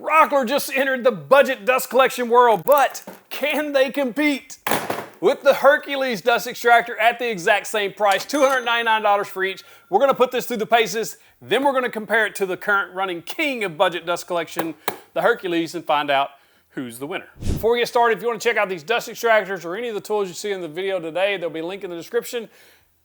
Rockler just entered the budget dust collection world, but can they compete? With the Hercules Dust Extractor at the exact same price, $299 for each, we're going to put this through the paces, then we're going to compare it to the current running king of budget dust collection, the Hercules, and find out who's the winner. Before we get started, if you want to check out these dust extractors or any of the tools you see in the video today, there'll be a link in the description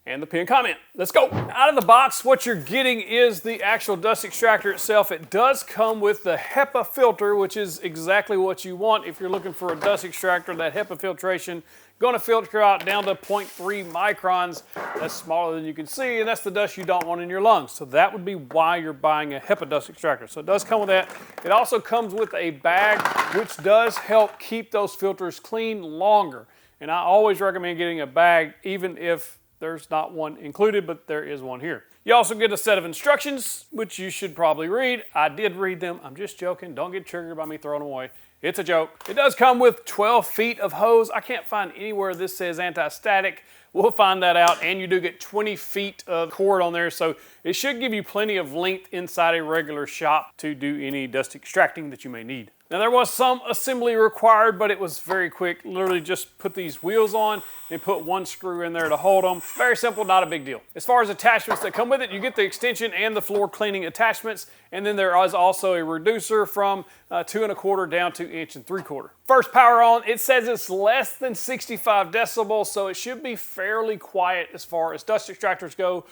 and the pinned comment. Let's go. Out of the box, what you're getting is the actual dust extractor itself. It does come with the HEPA filter, which is exactly what you want if you're looking for a dust extractor. That HEPA filtration going to filter out down to 0.3 microns. That's smaller than you can see, and that's the dust you don't want in your lungs. So that would be why you're buying a HEPA dust extractor. So it does come with that. It also comes with a bag, which does help keep those filters clean longer. And I always recommend getting a bag, even if there's not one included, but there is one here. You also get a set of instructions, which you should probably read. I did read them. I'm just joking. Don't get triggered by me throwing them away. It's a joke. It does come with 12 feet of hose. I can't find anywhere this says anti-static. We'll find that out. And you do get 20 feet of cord on there, so it should give you plenty of length inside a regular shop to do any dust extracting that you may need. Now, there was some assembly required, but it was very quick. Literally just put these wheels on and put one screw in there to hold them. Very simple, not a big deal. As far as attachments that come with it, you get the extension and the floor cleaning attachments, and then there is also a reducer from 2 1/4 down to 1 3/4. First power on, it says it's less than 65 decibels, so it should be fairly quiet as far as dust extractors go.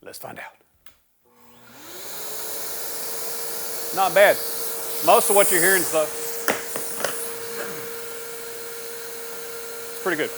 Let's find out. Not bad. Most of what you're hearing is pretty good.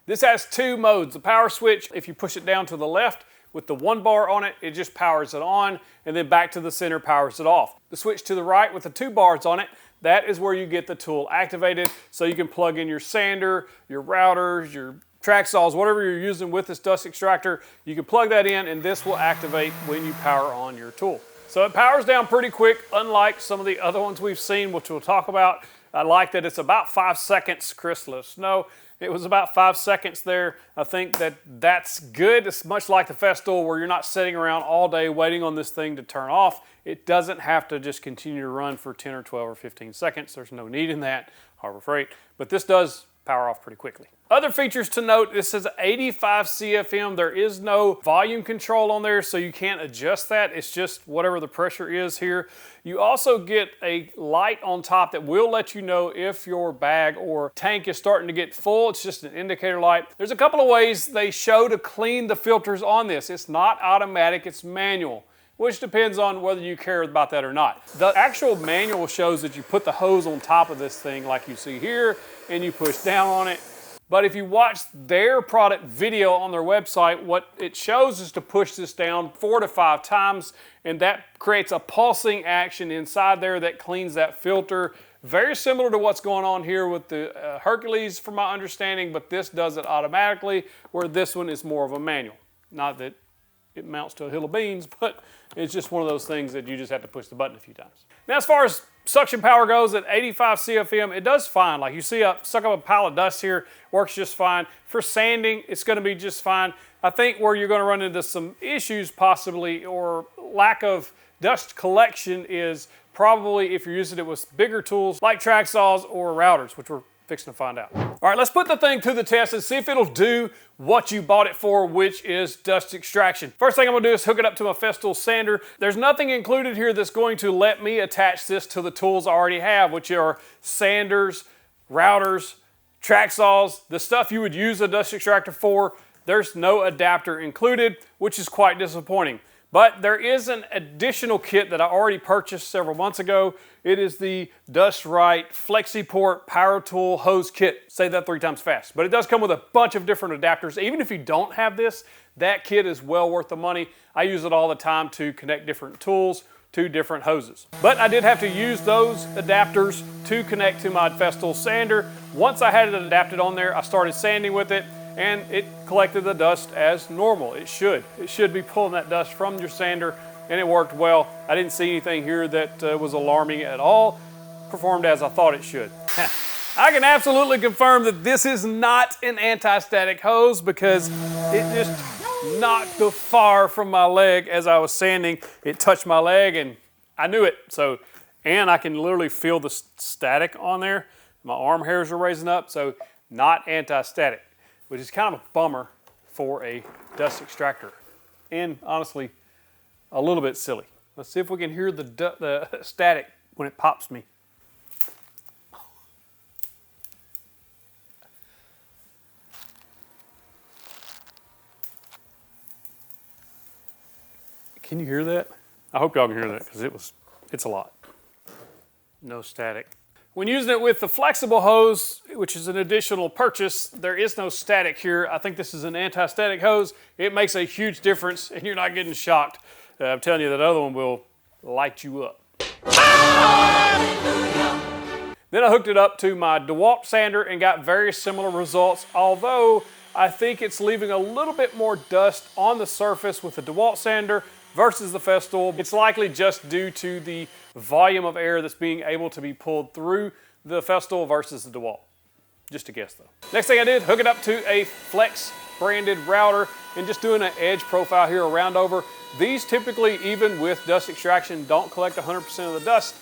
This has two modes. The power switch, if you push it down to the left with the 1 bar on it, it just powers it on, and then back to the center powers it off. The switch to the right with the 2 bars on it, that is where you get the tool activated, so you can plug in your sander, your routers, your track saws, whatever you're using with this dust extractor. You can plug that in, and this will activate when you power on your tool. So it powers down pretty quick, unlike some of the other ones we've seen, which we'll talk about. I like that it's about 5 seconds. Chris let us know it was about 5 seconds there. I think that's good. It's much like the Festool, where you're not sitting around all day waiting on this thing to turn off. It doesn't have to just continue to run for 10 or 12 or 15 seconds. There's no need in that, Harbor Freight. But this does power off pretty quickly. Other features to note, this is 85 CFM. There is no volume control on there, so you can't adjust that. It's just whatever the pressure is here. You also get a light on top that will let you know if your bag or tank is starting to get full. It's just an indicator light. There's a couple of ways they show to clean the filters on this. It's not automatic, it's manual, which depends on whether you care about that or not. The actual manual shows that you put the hose on top of this thing like you see here, and you push down on it. But if you watch their product video on their website, what it shows is to push this down 4 to 5 times, and that creates a pulsing action inside there that cleans that filter. Very similar to what's going on here with the Hercules, from my understanding, but this does it automatically, where this one is more of a manual. Not that it mounts to a hill of beans, but it's just one of those things that you just have to push the button a few times. Now, as far as suction power goes, at 85 CFM, it does fine. Like you see, I suck up a pile of dust here, works just fine. For sanding, it's going to be just fine. I think where you're going to run into some issues possibly, or lack of dust collection, is probably if you're using it with bigger tools like track saws or routers, which we're fixing to find out. All right, let's put the thing to the test and see if it'll do what you bought it for, which is dust extraction. First thing I'm gonna do is hook it up to my Festool sander. There's nothing included here that's going to let me attach this to the tools I already have, which are sanders, routers, track saws, the stuff you would use a dust extractor for. There's no adapter included, which is quite disappointing. But there is an additional kit that I already purchased several months ago. It is the Dust Right FlexiPort Power Tool Hose Kit. Say that 3 times fast. But it does come with a bunch of different adapters. Even if you don't have this, that kit is well worth the money. I use it all the time to connect different tools to different hoses. But I did have to use those adapters to connect to my Festool sander. Once I had it adapted on there, I started sanding with it, and it collected the dust as normal. It should. It should be pulling that dust from your sander, and it worked well. I didn't see anything here that was alarming at all. Performed as I thought it should. I can absolutely confirm that this is not an anti-static hose, because it just not too far from my leg as I was sanding. It touched my leg and I knew it. So, and I can literally feel the static on there. My arm hairs are raising up, so not anti-static, which is kind of a bummer for a dust extractor. And honestly, a little bit silly. Let's see if we can hear the static when it pops me. Can you hear that? I hope y'all can hear that because it's a lot. No static. When using it with the flexible hose, which is an additional purchase, there is no static here. I think this is an anti-static hose. It makes a huge difference and you're not getting shocked. I'm telling you, that other one will light you up. Then I hooked it up to my DeWalt sander and got very similar results, although I think it's leaving a little bit more dust on the surface with the DeWalt sander versus the Festool. It's likely just due to the volume of air that's being able to be pulled through the Festool versus the DeWalt. Just a guess though. Next thing I did, hook it up to a Flex branded router and just doing an edge profile here, a round over. These typically, even with dust extraction, don't collect 100% of the dust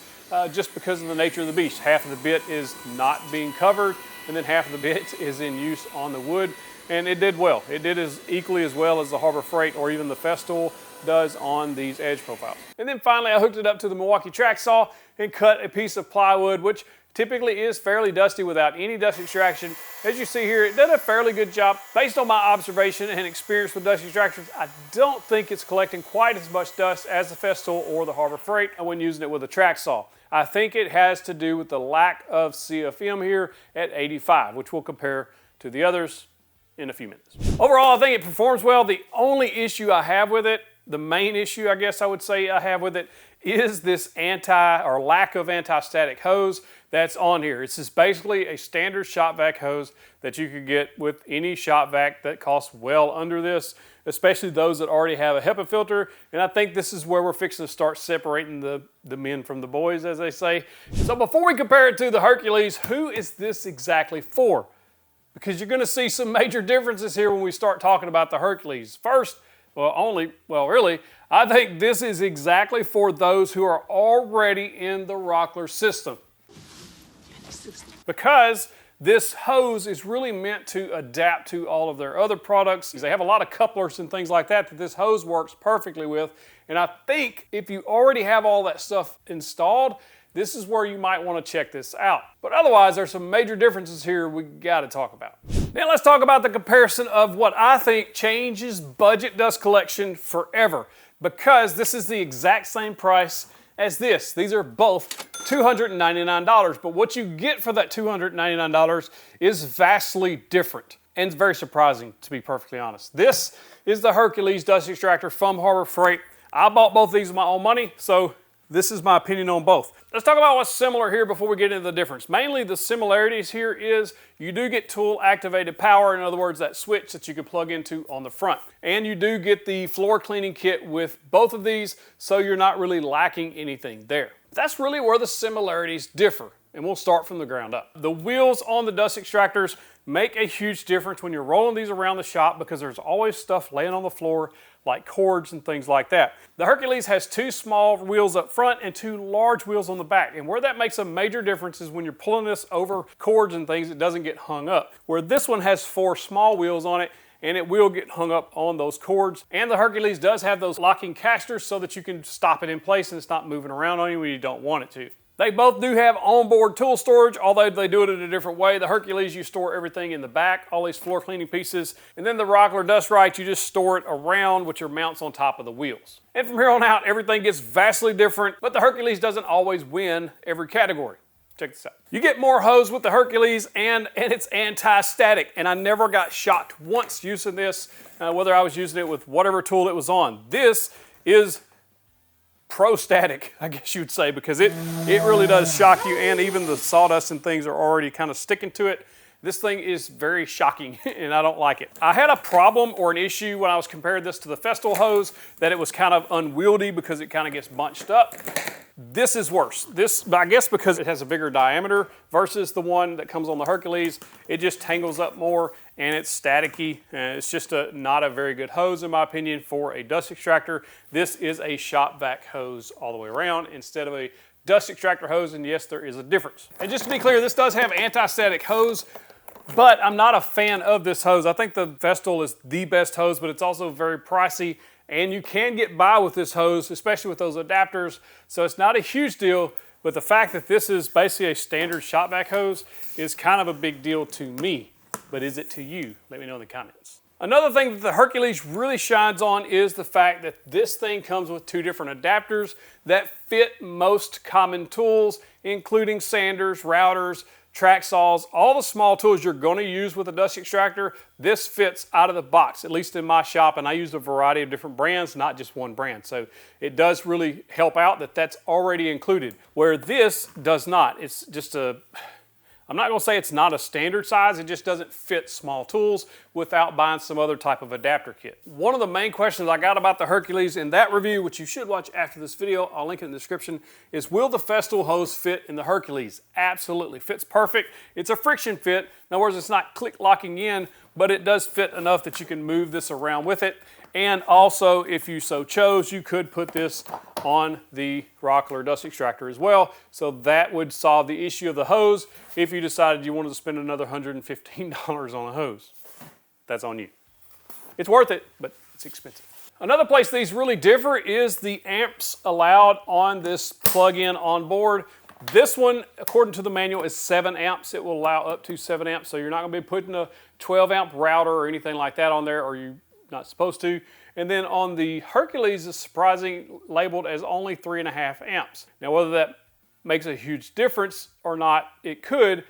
just because of the nature of the beast. Half of the bit is not being covered and then half of the bit is in use on the wood. And it did well. It did as equally as well as the Harbor Freight or even the Festool does on these edge profiles. And then finally I hooked it up to the Milwaukee track saw and cut a piece of plywood, which typically is fairly dusty without any dust extraction. As you see here, it did a fairly good job. Based on my observation and experience with dust extractors, I don't think it's collecting quite as much dust as the Festool or the Harbor Freight when using it with a track saw. I think it has to do with the lack of CFM here at 85, which we'll compare to the others in a few minutes. Overall, I think it performs well. The only issue I have with it, the main issue I guess I would say I have with it, is this lack of anti-static hose that's on here. It's just basically a standard shop vac hose that you could get with any shop vac that costs well under this, especially those that already have a HEPA filter. And I think this is where we're fixing to start separating the men from the boys, as they say. So before we compare it to the Hercules, who is this exactly for? Because you're going to see some major differences here when we start talking about the Hercules. First, really, I think this is exactly for those who are already in the Rockler system. Because this hose is really meant to adapt to all of their other products. They have a lot of couplers and things like that this hose works perfectly with. And I think if you already have all that stuff installed, this is where you might want to check this out. But otherwise, there's some major differences here we got to talk about. Now let's talk about the comparison of what I think changes budget dust collection forever, because this is the exact same price as this. These are both $299, but what you get for that $299 is vastly different and very surprising, to be perfectly honest. This is the Hercules Dust Extractor from Harbor Freight. I bought both of these with my own money, so this is my opinion on both. Let's talk about what's similar here before we get into the difference. Mainly the similarities here is you do get tool activated power, in other words that switch that you can plug into on the front. And you do get the floor cleaning kit with both of these, so you're not really lacking anything there. That's really where the similarities differ, and we'll start from the ground up. The wheels on the dust extractors make a huge difference when you're rolling these around the shop because there's always stuff laying on the floor like cords and things like that. The Hercules has two small wheels up front and two large wheels on the back. And where that makes a major difference is when you're pulling this over cords and things, it doesn't get hung up. Where this one has four small wheels on it and it will get hung up on those cords. And the Hercules does have those locking casters so that you can stop it in place and it's not moving around on you when you don't want it to. They both do have onboard tool storage, although they do it in a different way. The Hercules, you store everything in the back, all these floor cleaning pieces. And then the Rockler Dust Right, you just store it around with your mounts on top of the wheels. And from here on out, everything gets vastly different, but the Hercules doesn't always win every category. Check this out. You get more hose with the Hercules and it's anti-static. And I never got shocked once using this, whether I was using it with whatever tool it was on. This is pro-static, I guess you would say, because it really does shock you, and even the sawdust and things are already kind of sticking to it. This thing is very shocking and I don't like it. I had a problem or an issue when I was comparing this to the Festool hose, that it was kind of unwieldy because it kind of gets bunched up. This is worse. This, I guess because it has a bigger diameter versus the one that comes on the Hercules, it just tangles up more and it's staticky. And it's just not a very good hose in my opinion for a dust extractor. This is a shop vac hose all the way around instead of a dust extractor hose, and yes, there is a difference. And just to be clear, this does have anti-static hose, but I'm not a fan of this hose. I think the Festool is the best hose, but it's also very pricey. And you can get by with this hose, especially with those adapters. So it's not a huge deal, but the fact that this is basically a standard shop vac hose is kind of a big deal to me. But is it to you? Let me know in the comments. Another thing that the Hercules really shines on is the fact that this thing comes with 2 different adapters that fit most common tools, including sanders, routers, track saws, all the small tools you're going to use with a dust extractor. This fits out of the box, at least in my shop, and I use a variety of different brands, not just one brand. So it does really help out that that's already included, where this does not. It's just a, I'm not going to say it's not a standard size, it just doesn't fit small tools without buying some other type of adapter kit. One of the main questions I got about the Hercules in that review, which you should watch after this video, I'll link it in the description, is will the Festool hose fit in the Hercules? Absolutely, fits perfect. It's a friction fit. In other words, it's not click locking in, but it does fit enough that you can move this around with it. And also, if you so chose, you could put this on the Rockler dust extractor as well. So that would solve the issue of the hose if you decided you wanted to spend another $115 on a hose. That's on you. It's worth it, but it's expensive. Another place these really differ is the amps allowed on this plug-in on board. This one, according to the manual, is 7 amps. It will allow up to 7 amps, so you're not going to be putting a 12 amp router or anything like that on there, or you not supposed to. And then on the Hercules, it's surprising, labeled as only 3.5 amps. Now, whether that makes a huge difference or not, it could,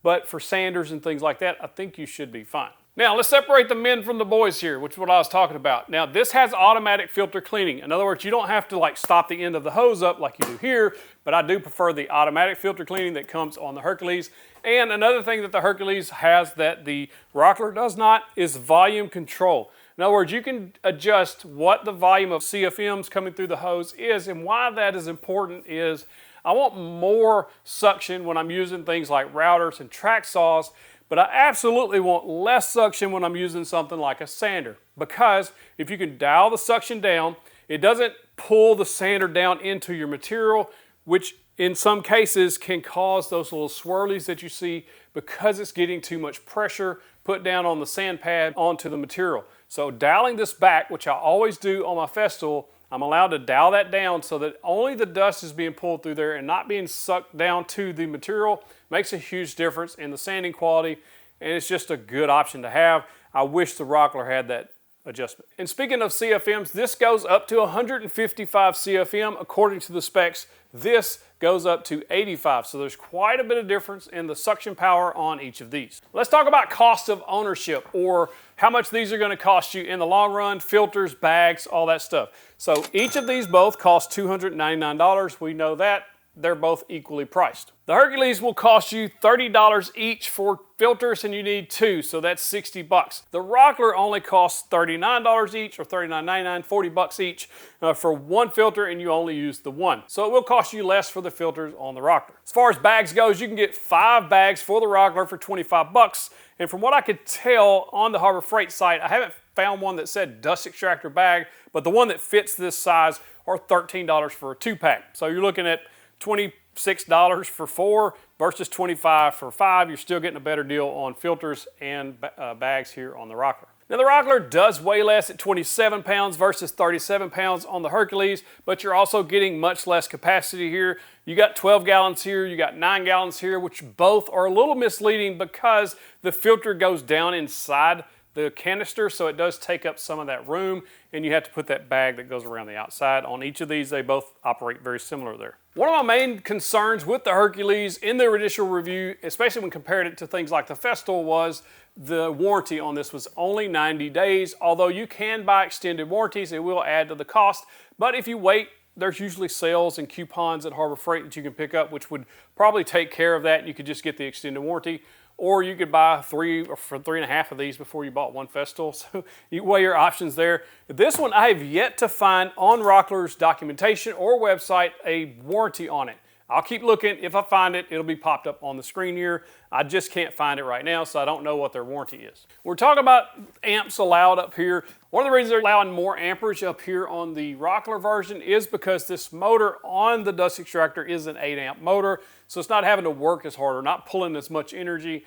but for sanders and things like that, I think you should be fine. Now, let's separate the men from the boys here, which is what I was talking about. Now, this has automatic filter cleaning. In other words, you don't have to like stop the end of the hose up like you do here, but I do prefer the automatic filter cleaning that comes on the Hercules. And another thing that the Hercules has that the Rockler does not is volume control. In other words, you can adjust what the volume of CFMs coming through the hose is, and why that is important is I want more suction when I'm using things like routers and track saws, but I absolutely want less suction when I'm using something like a sander, because if you can dial the suction down, it doesn't pull the sander down into your material, which in some cases can cause those little swirlies that you see because it's getting too much pressure put down on the sand pad onto the material. So dialing this back, which I always do on my Festool, I'm allowed to dial that down so that only the dust is being pulled through there and not being sucked down to the material. Makes a huge difference in the sanding quality, and it's just a good option to have. I wish the Rockler had that adjustment. And speaking of CFMs, this goes up to 155 CFM according to the specs. This goes up to 85, so there's quite a bit of difference in the suction power on each of these. Let's talk about cost of ownership, or how much these are going to cost you in the long run, filters, bags, all that stuff. So each of these both cost $299. We know that. They're both equally priced. The Hercules will cost you $30 each for filters, and you need 2, so that's 60 bucks. The Rockler only costs $39 each, or $39.99, 40 bucks each for 1 filter, and you only use the 1. So it will cost you less for the filters on the Rockler. As far as bags goes, you can get 5 bags for the Rockler for 25 bucks. And from what I could tell on the Harbor Freight site, I haven't found one that said dust extractor bag, but the one that fits this size are $13 for a 2-pack. So you're looking at $26 for 4 versus $25 for 5. You're still getting a better deal on filters and bags here on the Rockler. Now the Rockler does weigh less at 27 pounds versus 37 pounds on the Hercules, but you're also getting much less capacity here. You got 12 gallons here, you got 9 gallons here, which both are a little misleading because the filter goes down inside the canister, so it does take up some of that room, and you have to put that bag that goes around the outside. On each of these, they both operate very similar there. One of my main concerns with the Hercules in their initial review, especially when compared it to things like the Festool, was the warranty on this was only 90 days. Although you can buy extended warranties, it will add to the cost, but if you wait, there's usually sales and coupons at Harbor Freight that you can pick up, which would probably take care of that, and you could just get the extended warranty. or you could buy 3 or 3.5 of these before you bought one Festool. So you weigh your options there. This one I have yet to find on Rockler's documentation or website a warranty on it. I'll keep looking. If I find it, it'll be popped up on the screen here. I just can't find it right now, so I don't know what their warranty is. We're talking about amps allowed up here. One of the reasons they're allowing more amperage up here on the Rockler version is because this motor on the Dust Extractor is an 8 amp motor, so it's not having to work as hard or not pulling as much energy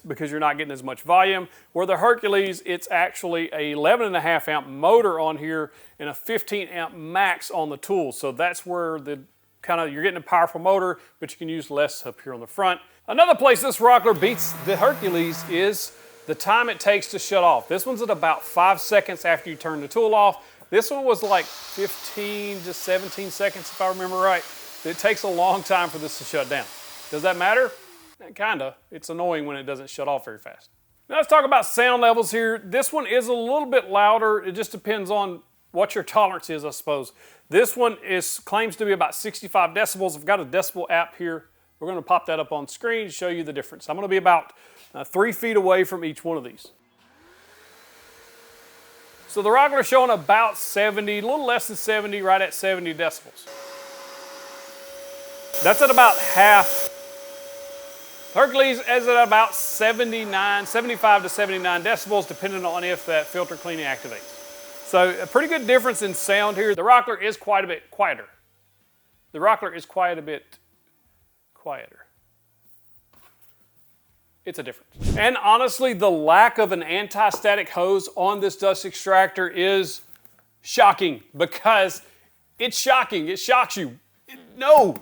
because you're not getting as much volume. Where the Hercules, it's actually a 11.5 amp motor on here and a 15 amp max on the tool. So that's where the you're getting a powerful motor, but you can use less up here on the front. Another place this Rockler beats the Hercules is the time it takes to shut off. This one's at about 5 seconds after you turn the tool off. This one was like 15 to 17 seconds, if I remember right. It takes a long time for this to shut down. Does that matter? Kinda. It's annoying when it doesn't shut off very fast. Now let's talk about sound levels here. This one is a little bit louder. It just depends on what your tolerance is, I suppose. This one claims to be about 65 decibels. I've got a decibel app here. We're going to pop that up on screen to show you the difference. I'm going to be about 3 feet away from each one of these. So the Rockler is showing about 70, a little less than 70, right at 70 decibels. That's at about half. Hercules is at about 75 to 79 decibels, depending on if that filter cleaning activates. So a pretty good difference in sound here. The Rockler is quite a bit quieter. The Rockler is quite a bit quieter. It's a difference. And honestly, the lack of an anti-static hose on this dust extractor is shocking because it's shocking. It shocks you. No,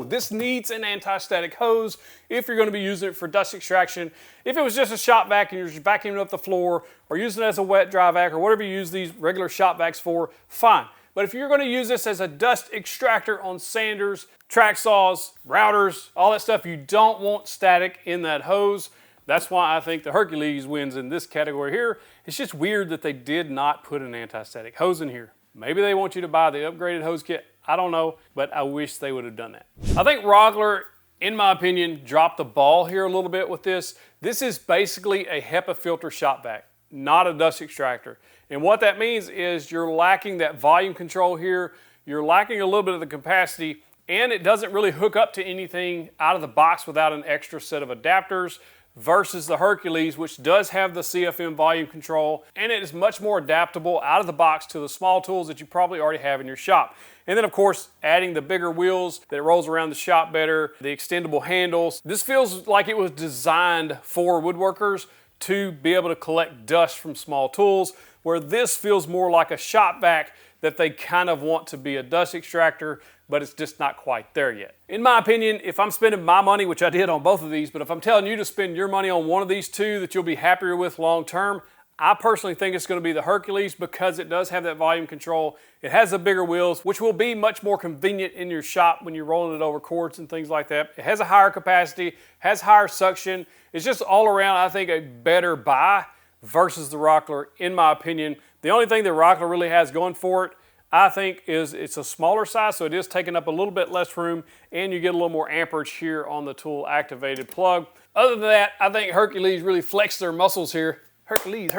this needs an anti-static hose if you're going to be using it for dust extraction. If it was just a shop vac and you're just vacuuming up the floor or using it as a wet dry vac or whatever you use these regular shop vacs for, fine. But if you're going to use this as a dust extractor on sanders, track saws, routers, all that stuff, you don't want static in that hose. That's why I think the Hercules wins in this category here. It's just weird that they did not put an anti-static hose in here. Maybe they want you to buy the upgraded hose kit. I don't know, but I wish they would have done that. I think Rockler, in my opinion, dropped the ball here a little bit with this. This is basically a HEPA filter shop vac, not a dust extractor. And what that means is you're lacking that volume control here. You're lacking a little bit of the capacity, and it doesn't really hook up to anything out of the box without an extra set of adapters versus the Hercules, which does have the CFM volume control, and it is much more adaptable out of the box to the small tools that you probably already have in your shop. And then of course, adding the bigger wheels that rolls around the shop better, the extendable handles. This feels like it was designed for woodworkers to be able to collect dust from small tools, where this feels more like a shop vac that they kind of want to be a dust extractor, but it's just not quite there yet. In my opinion, if I'm spending my money, which I did on both of these, but if I'm telling you to spend your money on one of these two that you'll be happier with long term, I personally think it's going to be the Hercules because it does have that volume control. It has the bigger wheels, which will be much more convenient in your shop when you're rolling it over cords and things like that. It has a higher capacity, has higher suction. It's just all around, I think, a better buy versus the Rockler, in my opinion. The only thing that Rockler really has going for it, I think, is it's a smaller size, so it is taking up a little bit less room, and you get a little more amperage here on the tool activated plug. Other than that, I think Hercules really flexed their muscles here. Hercules.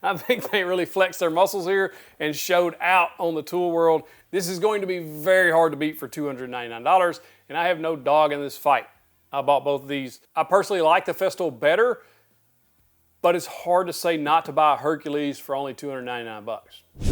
I think they really flexed their muscles here and showed out on the tool world. This is going to be very hard to beat for $299, and I have no dog in this fight. I bought both of these. I personally like the Festool better, but it's hard to say not to buy a Hercules for only $299.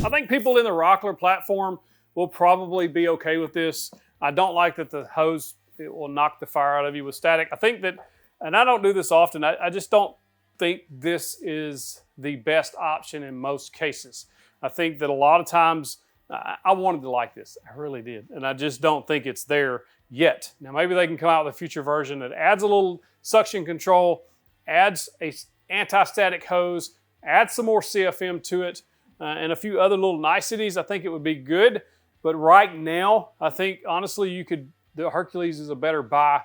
I think people in the Rockler platform will probably be okay with this. I don't like that the hose, it will knock the fire out of you with static. I think that, and I don't do this often, I just don't think this is the best option in most cases. I think that a lot of times, I wanted to like this, I really did, and I just don't think it's there yet. Now maybe they can come out with a future version that adds a little suction control, adds a anti-static hose, adds some more CFM to it, and a few other little niceties. I think it would be good, but right now, I think honestly the Hercules is a better buy.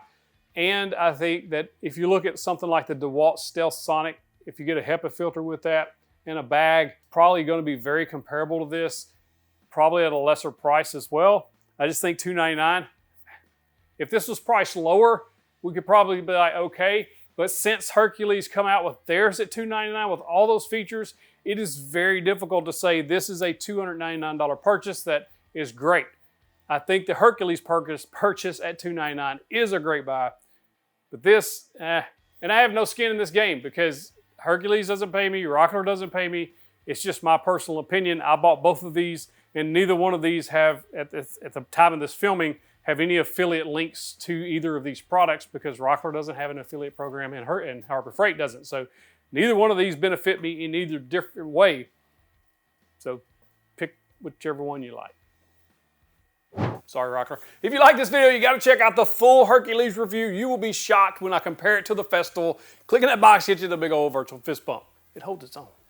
And I think that if you look at something like the DeWalt Stealth Sonic, if you get a HEPA filter with that in a bag, probably going to be very comparable to this, probably at a lesser price as well. I just think $299. If this was priced lower, we could probably be like, okay. But since Hercules come out with theirs at $299 with all those features, it is very difficult to say this is a $299 purchase that is great. I think the Hercules purchase at $299 is a great buy. But this, and I have no skin in this game because Hercules doesn't pay me, Rockler doesn't pay me. It's just my personal opinion. I bought both of these, and neither one of these have, at the time of this filming, have any affiliate links to either of these products because Rockler doesn't have an affiliate program and Harbor Freight doesn't. So neither one of these benefit me in either different way. So pick whichever one you like. Sorry, Rockler. If you like this video, you got to check out the full Hercules review. You will be shocked when I compare it to the Festival. Clicking that box gets you the big old virtual fist bump. It holds its own.